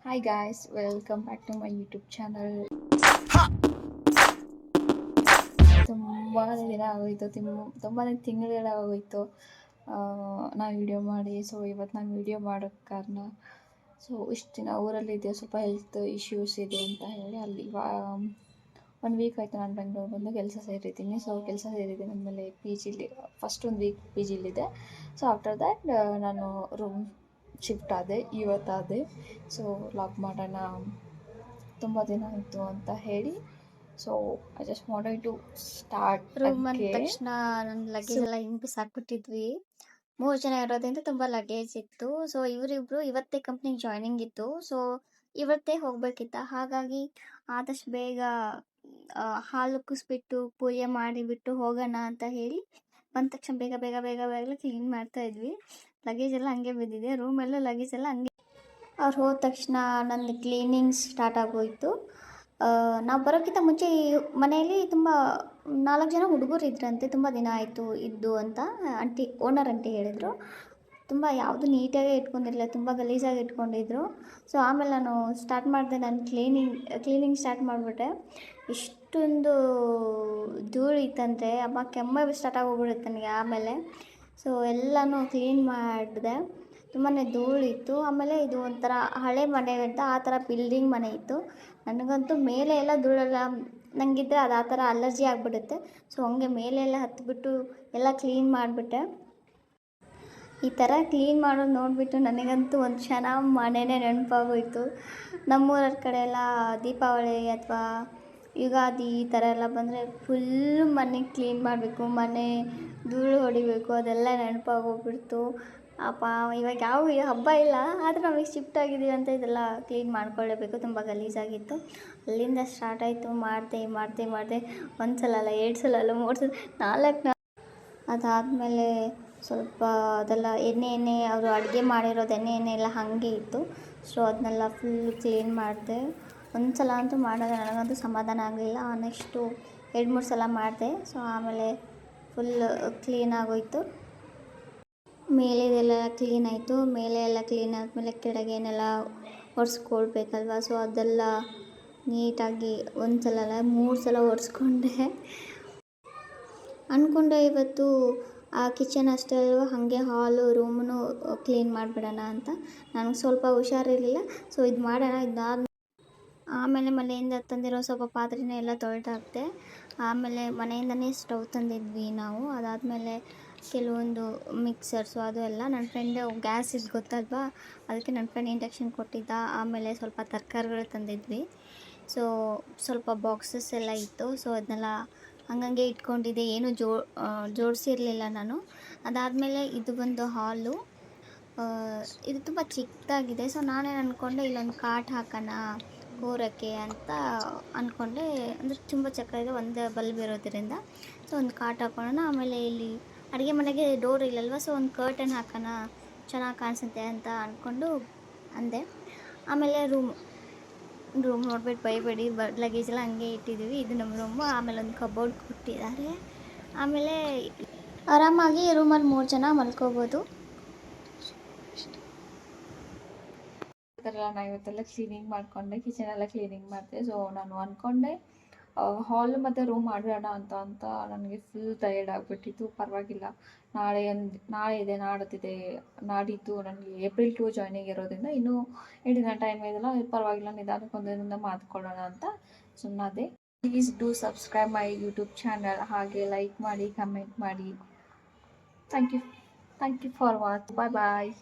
Hi guys, welcome back to my YouTube channel. ತುಂಬಾ ದಿನ ಆಗೋಯಿತು, ತುಂಬಾ ತಿಂಗಳುಗಳಾಗೋಯಿತು ನಾನು ವಿಡಿಯೋ ಮಾಡಿ. ಸೊ ಇವತ್ತು ನಾನು ವಿಡಿಯೋ ಮಾಡೋಕ್ಕೆ ಕಾರಣ, ಸೊ ಇಷ್ಟು ದಿನ ಊರಲ್ಲಿದ್ದೆ, ಸ್ವಲ್ಪ ಹೆಲ್ತ್ ಇಶ್ಯೂಸ್ ಇದೆ ಅಂತ ಹೇಳಿ ಅಲ್ಲಿ 1 ವೀಕ್ ಆಯಿತು ನಾನು ಬೆಂಗಳೂರು ಬಂದು ಕೆಲಸ ಸೇರಿದ್ದೀನಿ. ಸೊ ಕೆಲಸ ಸೇರಿದ್ದೀನಿ ಅಂದಮೇಲೆ ಪಿ ಜಿಲಿ ಫಸ್ಟ್ 1 ವೀಕ್ ಪಿ ಜಿಲಿದ್ದೆ. ಸೊ ಆಫ್ಟರ್ ದ್ಯಾಟ್ ನಾನು ರೂಮ್ ಶಿಫ್ಟ್ ಆದೆ, ಇವತ್ತಾದೆ. ಸೊ ಲಾಕ್ ಮಾಡೋಣ, ತುಂಬ ದಿನ ಆಯಿತು ಅಂತ ಹೇಳಿ. So I just wanted to start room ಅಂದ ತಕ್ಷಣ ನನ್ನ ಲಗೇಜ್ ಎಲ್ಲ ಹಿಂಗ್ ಬಿಸಾಕ್ಬಿಟ್ಟಿದ್ವಿ. 3 ಜನ ಇರೋದ್ರಿಂದ ತುಂಬಾ ಲಗೇಜ್ ಇತ್ತು. ಸೊ ಇವರಿಬ್ರು ಇವತ್ತೇ ಕಂಪ್ನಿಗೆ ಜಾಯ್ನಿಂಗ್ ಇತ್ತು. ಸೊ ಇವತ್ತೇ ಹೋಗ್ಬೇಕಿತ್ತ, ಹಾಗಾಗಿ ಆದಷ್ಟು ಬೇಗ ಹಾಲು ಕುಸ್ಬಿಟ್ಟು ಪೂಜೆ ಮಾಡಿಬಿಟ್ಟು ಹೋಗೋಣ ಅಂತ ಹೇಳಿ ಬಂದ ತಕ್ಷಣ ಬೇಗ ಬೇಗ ಬೇಗ ಬೇಗ ಕ್ಲೀನ್ ಮಾಡ್ತಾ ಇದ್ವಿ. ಲಗೇಜ್ ಎಲ್ಲ ಹಂಗೆ ಬಿದ್ದಿದೆ, ರೂಮ್ ಎಲ್ಲ ಲಗೇಜ್ ಎಲ್ಲ ಹಂಗೆ. ಅವ್ರು ಹೋದ ತಕ್ಷಣ ನಂದು ಕ್ಲೀನಿಂಗ್ ಸ್ಟಾರ್ಟ್ ಆಗೋಯಿತು. ನಾವು ಬರೋಕ್ಕಿಂತ ಮುಂಚೆ ಈ ಮನೆಯಲ್ಲಿ ತುಂಬ 4 ಜನ ಹುಡುಗರು ಇದ್ರಂತೆ. ತುಂಬ ದಿನ ಆಯಿತು ಇದ್ದು ಅಂತ ಓನರ್ ಆಂಟಿ ಹೇಳಿದರು. ತುಂಬ ಯಾವುದು ನೀಟಾಗೇ ಇಟ್ಕೊಂಡಿರಲಿಲ್ಲ, ತುಂಬ ಗಲೀಜಾಗಿ ಇಟ್ಕೊಂಡಿದ್ರು. ಸೊ ಆಮೇಲೆ ನಾನು ಸ್ಟಾರ್ಟ್ ಮಾಡಿದೆ, ನಾನು ಕ್ಲೀನಿಂಗ್ ಸ್ಟಾರ್ಟ್ ಮಾಡಿಬಿಟ್ಟೆ. ಇಷ್ಟೊಂದು ಧೂಳು ಇತ್ತಂದರೆ ಅಮ್ಮ ಕೆಮ್ಮೆ ಸ್ಟಾರ್ಟ್ ಆಗೋಗ್ಬಿಡುತ್ತೆ ನನಗೆ ಆಮೇಲೆ. ಸೊ ಎಲ್ಲನೂ ಕ್ಲೀನ್ ಮಾಡಿದೆ. ತುಂಬಾ ಧೂಳಿತ್ತು. ಆಮೇಲೆ ಇದು ಒಂಥರ ಹಳೆ ಮನೆ ಅಂತ ಆ ಥರ ಬಿಲ್ಡಿಂಗ್ ಮನೆ ಇತ್ತು. ನನಗಂತೂ ಮೇಲೆ ಎಲ್ಲ ಧೂಳೆಲ್ಲ ನನಗಿದ್ರೆ ಅದು ಆ ಥರ ಅಲರ್ಜಿ ಆಗಿಬಿಡುತ್ತೆ. ಸೊ ಹಂಗೆ ಮೇಲೆ ಎಲ್ಲ ಹತ್ತಿಬಿಟ್ಟು ಎಲ್ಲ ಕ್ಲೀನ್ ಮಾಡಿಬಿಟ್ಟೆ. ಈ ಥರ ಕ್ಲೀನ್ ಮಾಡೋದು ನೋಡಿಬಿಟ್ಟು ನನಗಂತೂ ಒಂದು ಕ್ಷಣ ಮನೆಯೇ ನೆನಪಾಗೋಯಿತು. ನಮ್ಮೂರ ಕಡೆ ಎಲ್ಲ ದೀಪಾವಳಿ ಅಥವಾ ಯುಗಾದಿ ಈ ಥರ ಎಲ್ಲ ಬಂದರೆ ಫುಲ್ಲು ಮನೆ ಕ್ಲೀನ್ ಮಾಡಬೇಕು, ಮನೆ ಧೂಳು ಹೊಡಿಬೇಕು, ಅದೆಲ್ಲ ನೆನಪಾಗೋಗ್ಬಿಡ್ತು. ಅಪ್ಪ ಇವಾಗ ಯಾವ ಹಬ್ಬ ಇಲ್ಲ, ಆದರೆ ನಮಗೆ ಶಿಫ್ಟ್ ಆಗಿದ್ದೀವಿ ಅಂತ ಇದೆಲ್ಲ ಕ್ಲೀನ್ ಮಾಡ್ಕೊಳ್ಳೇಬೇಕು. ತುಂಬ ಗಲೀಜಾಗಿತ್ತು. ಅಲ್ಲಿಂದ ಸ್ಟಾರ್ಟ್ ಆಯಿತು. ಮಾಡಿದೆ ಒಂದು ಸಲ ಅಲ್ಲ, 2 ಸಲ ಅಲ್ಲ, 3 ಸಲ, 4 ಅದಾದಮೇಲೆ ಸ್ವಲ್ಪ ಅದೆಲ್ಲ ಎಣ್ಣೆ ಅವರು ಅಡುಗೆ ಮಾಡಿರೋದು ಎಣ್ಣೆ ಎಲ್ಲ ಹಾಗೆ ಇತ್ತು. ಸೊ ಅದನ್ನೆಲ್ಲ ಫುಲ್ ಕ್ಲೀನ್ ಮಾಡಿದೆ. ಒಂದು ಸಲ ಅಂತೂ ಮಾಡಿದ್ರೆ ನನಗಂತೂ ಸಮಾಧಾನ ಆಗಲಿಲ್ಲ. ನೆಕ್ಸ್ಟು 2-3 ಸಲ ಮಾಡಿದೆ. ಸೊ ಆಮೇಲೆ ಫುಲ್ ಕ್ಲೀನ್ ಆಗೋಯಿತು. ಮೇಲೆದೆಲ್ಲ ಕ್ಲೀನ್ ಆಯಿತು. ಮೇಲೆ ಎಲ್ಲ ಕ್ಲೀನ್ ಆದಮೇಲೆ ಕೆಳಗೇನೆಲ್ಲ ಒರೆಸ್ಕೊಳ್ಬೇಕಲ್ವ. ಸೊ ಅದೆಲ್ಲ ನೀಟಾಗಿ ಒಂದು ಸಲ ಅಲ್ಲ 3 ಸಲ ಒರೆಸ್ಕೊಂಡೆ. ಅಂದ್ಕೊಂಡೆ ಇವತ್ತು ಆ ಕಿಚನ್ ಅಷ್ಟೇ ಅಲ್ವ, ಹಾಗೆ ಹಾಲು ರೂಮನ್ನು ಕ್ಲೀನ್ ಮಾಡಿಬಿಡೋಣ ಅಂತ. ನನಗೆ ಸ್ವಲ್ಪ ಹುಷಾರಿರಲಿಲ್ಲ. ಸೊ ಇದು ಮಾಡೋಣ. ಆಮೇಲೆ ಮನೆಯಿಂದ ತಂದಿರೋ ಸ್ವಲ್ಪ ಪಾತ್ರೆನ ಎಲ್ಲ ತೊಳೆದಾಕ್ದೆ. ಆಮೇಲೆ ಮನೆಯಿಂದನೇ ಸ್ಟವ್ ತಂದಿದ್ವಿ ನಾವು. ಅದಾದಮೇಲೆ ಕೆಲವೊಂದು ಮಿಕ್ಸರ್ಸು ಅದು ಎಲ್ಲ ನನ್ನ ಫ್ರೆಂಡ್ ಗ್ಯಾಸ್ ಇದು ಗೊತ್ತಲ್ವಾ, ಅದಕ್ಕೆ ನನ್ನ ಫ್ರೆಂಡ್ ಇಂಡಕ್ಷನ್ ಕೊಟ್ಟಿದ್ದ. ಆಮೇಲೆ ಸ್ವಲ್ಪ ತರಕಾರಿಗಳು ತಂದಿದ್ವಿ. ಸೊ ಸ್ವಲ್ಪ ಬಾಕ್ಸಸ್ ಎಲ್ಲ ಇತ್ತು. ಸೊ ಅದನ್ನೆಲ್ಲ ಹಂಗಂಗೆ ಇಟ್ಕೊಂಡಿದ್ದೆ, ಏನು ಜೋಡಿಸಿರಲಿಲ್ಲ ನಾನು. ಅದಾದಮೇಲೆ ಇದು ಬಂದು ಹಾಲು. ಇದು ತುಂಬ ಚಿಕ್ಕದಾಗಿದೆ. ಸೊ ನಾನೇನು ಅಂದ್ಕೊಂಡೆ, ಇಲ್ಲೊಂದು ಕಾಟ್ ಹಾಕೋಣ ಕೂರಕ್ಕೆ ಅಂತ ಅಂದ್ಕೊಂಡೆ. ಅಂದರೆ ತುಂಬ ಚಕ್ರ ಇದೆ, ಒಂದೇ ಬಲ್ಬ್ ಇರೋದ್ರಿಂದ. ಸೊ ಒಂದು ಕಾಟ್ ಹಾಕೋಣ. ಆಮೇಲೆ ಇಲ್ಲಿ ಅಡುಗೆ ಮನೆಗೆ ಡೋರ್ ಇಲ್ಲಲ್ವ, ಸೊ ಒಂದು ಕರ್ಟನ್ ಹಾಕೋಣ, ಚೆನ್ನಾಗಿ ಕಾಣಿಸುತ್ತೆ ಅಂತ ಅಂದ್ಕೊಂಡು ಅಂದೆ. ಆಮೇಲೆ ರೂಮ್ ನೋಡ್ಬಿಟ್ಟು ಬೈಬೇಡಿ, ಲಗೇಜ್ ಎಲ್ಲ ಹಂಗೆ ಇಟ್ಟಿದ್ದೀವಿ. ಇದು ನಮ್ಮ ರೂಮು. ಆಮೇಲೆ ಒಂದು ಕಬೋರ್ಡ್ ಕೊಟ್ಟಿದ್ದಾರೆ. ಆಮೇಲೆ ಆರಾಮಾಗಿ ರೂಮಲ್ಲಿ 3 ಜನ ಮಲ್ಕೋಬೋದು. ನಾನು ಇವತ್ತೆಲ್ಲ ಕ್ಲೀನಿಂಗ್ ಮಾಡಿಕೊಂಡೆ, ಕಿಚನ್ ಎಲ್ಲ ಕ್ಲೀನಿಂಗ್ ಮಾಡಿದೆ. ಸೊ ನಾನು ಅಂದ್ಕೊಂಡೆ ಹಾಲ್ ಮತ್ತು ರೂಮ್ ಮಾಡೋಣ ಅಂತ ನನಗೆ ಫುಲ್ ಟಯರ್ಡ್ ಆಗಿಬಿಟ್ಟಿತ್ತು. ಪರವಾಗಿಲ್ಲ, ನಾಳೆ ಇದೆ, ನಾಡಿದ್ದು ನನಗೆ ಏಪ್ರಿಲ್ 2 ಜಾಯ್ನಿಂಗ್ ಇರೋದ್ರಿಂದ ಇನ್ನೂ 2 ದಿನ ಟೈಮ್ ಇದೆಲ್ಲ, ಪರವಾಗಿಲ್ಲ, ನಿಧಾನಕ್ಕೊಂದರಿಂದ ಮಾತ್ಕೊಳ್ಳೋಣ ಅಂತ ಸುಮ್ಮನಾದೆ. Please do subscribe my YouTube channel. ಹಾಗೆ ಲೈಕ್ ಮಾಡಿ, ಕಮೆಂಟ್ ಮಾಡಿ. Thank you for watch. Bye.